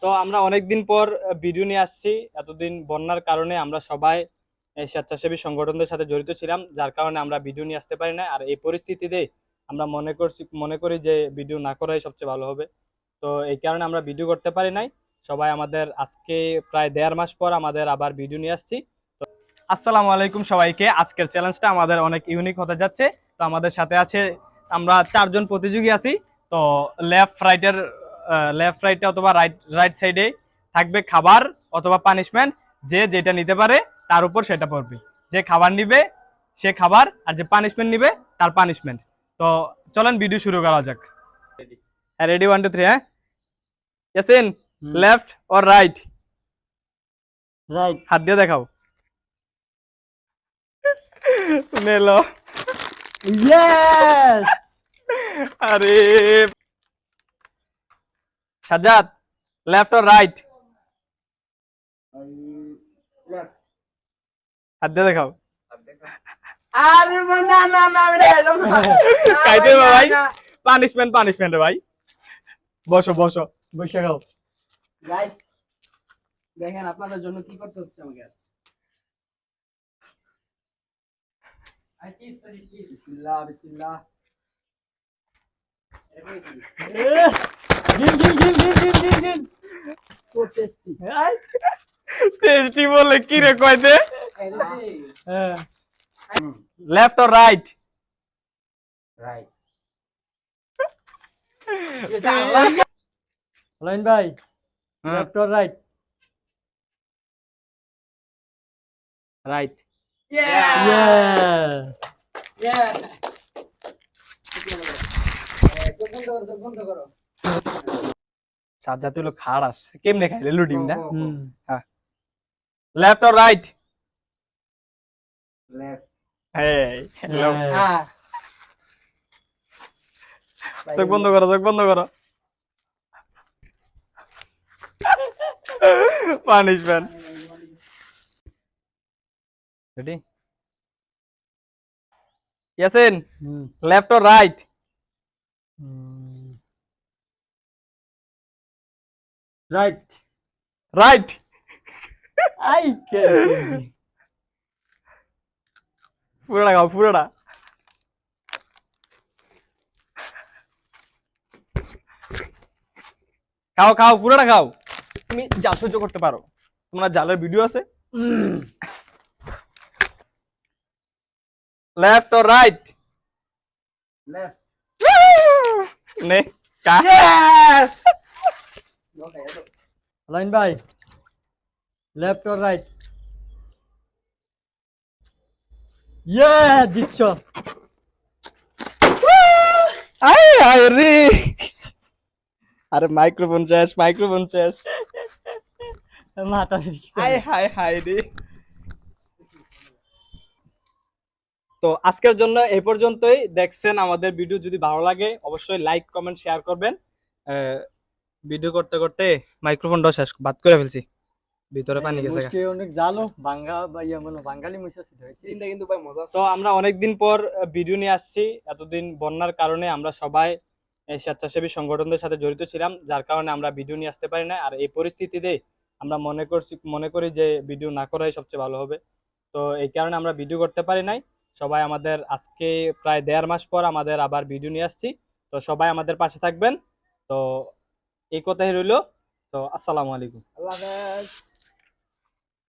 তো আমরা অনেকদিন পর ভিডিও নিয়ে আসছি। এতদিন বন্যার কারণে আমরা সবাই এই স্বেচ্ছাসেবী সংগঠনদের সাথে জড়িত ছিলাম, যার কারণে আমরা ভিডিও নিয়ে আসতে পারি না। আর এই পরিস্থিতিতে আমরা মনে করি যে ভিডিও না করাই সবচেয়ে ভালো হবে। তো এই কারণে আমরা ভিডিও করতে পারি নাই। সবাই আমাদের আজকে প্রায় 1.5 মাস পর আমাদের আবার ভিডিও নিয়ে আসছি। আসসালামু আলাইকুম সবাইকে। আজকের চ্যালেঞ্জটা আমাদের অনেক ইউনিক হতে যাচ্ছে। তো আমাদের সাথে আছে, আমরা 4জন প্রতিযোগী আছি। তো লেফট রাইটে অথবা রাইট সাইডে থাকবে খাবার অথবা পানিশমেন্ট। যে যেটা নিতে পারে তার উপর সেটা পড়বে। যে খাবার নিবে সে খাবার, আর যে পানিশমেন্ট নিবে তার পানিশমেন্ট। তো চলেন ভিডিও শুরু করা যাক। হ্যাঁ, রেডি, 1 2 3। হ্যাঁ, Yasin, left or right? Right. হাত দিয়ে দেখাও। নেলো। ইয়েস। আরে Sajjad, left or right? Left. হাত দিয়ে দেখাও। আরে না না না এটা একদম না। খাইতে হবে ভাই। পানিশমেন্ট রে ভাই। বসো বসো, বসে খাও। গাইস দেখেন আপনাদের জন্য কি করতে হচ্ছে আমাকে আজ। বিসমিল্লাহ বিসমিল্লাহ। গিল। So tasty. টেস্টি বলে কি রে কইতে? হ্যাঁ। Left or right? Right. Line ভাই, left or right? Right. Yes. বন্ধ করো। সাজ্জাদ হলো খাড়াস, কেমনে খাইলে লুডিম না? হুম। হ্যাঁ, লেফট অর রাইট? লেফট। এই হ্যাঁ। চোখ বন্ধ করো, চোখ বন্ধ করো। Punishment. Ready? Yasin, left or right? Right. Right. আই কে পুরোটা খাও, পুরোটা। খাও খাও, পুরোটা খাও। তুমি যা সহ্য করতে পারো। তোমার জালের ভিডিও আছে? Left or right? লেফট। নে কা। ইয়েস। লাইন ভাই, লেফট অর রাইট? ইয়ে জিতছো। আয় আয় রে। আরে মাইক্রোফোন শেষ। মাথা আয় হায় হায় রে। তো আজকের জন্য এই পর্যন্তই। দেখছেন আমাদের ভিডিও, যদি ভালো লাগে অবশ্যই লাইক কমেন্ট শেয়ার করবেন। ভিডিও করতে করতে মাইক্রোফোনটা শেষ বাদ করে ফেলছি, ভিতরে পানি গেছে। মুষ্টি অনেক জালো বাঙ্গা বা ইয়া মানে বাঙালি মুসা ছিল এটা কিন্তু ভাই মজা। তো আমরা অনেকদিন পর ভিডিও নিয়ে আসছি। এতদিন বন্যার কারণে আমরা সবাই এই স্বেচ্ছাসেবী সংগঠনদের সাথে জড়িত ছিলাম, যার কারণে আমরা ভিডিও নিয়ে আসতে পারি না। আর এই পরিস্থিতিতে আমরা মনে করি যে ভিডিও না করাই সবচেয়ে ভালো হবে। তো এই কারণে আমরা ভিডিও করতে পারি নাই। সবাই আমাদের আজকে প্রায় 1.5 মাস পর আমাদের আবার ভিডিও নিয়ে আসছি। তো সবাই আমাদের পাশে থাকবেন। তো এই কথাই রইলো। তো আসসালামু আলাইকুম। আল্লাহ হাফেজ।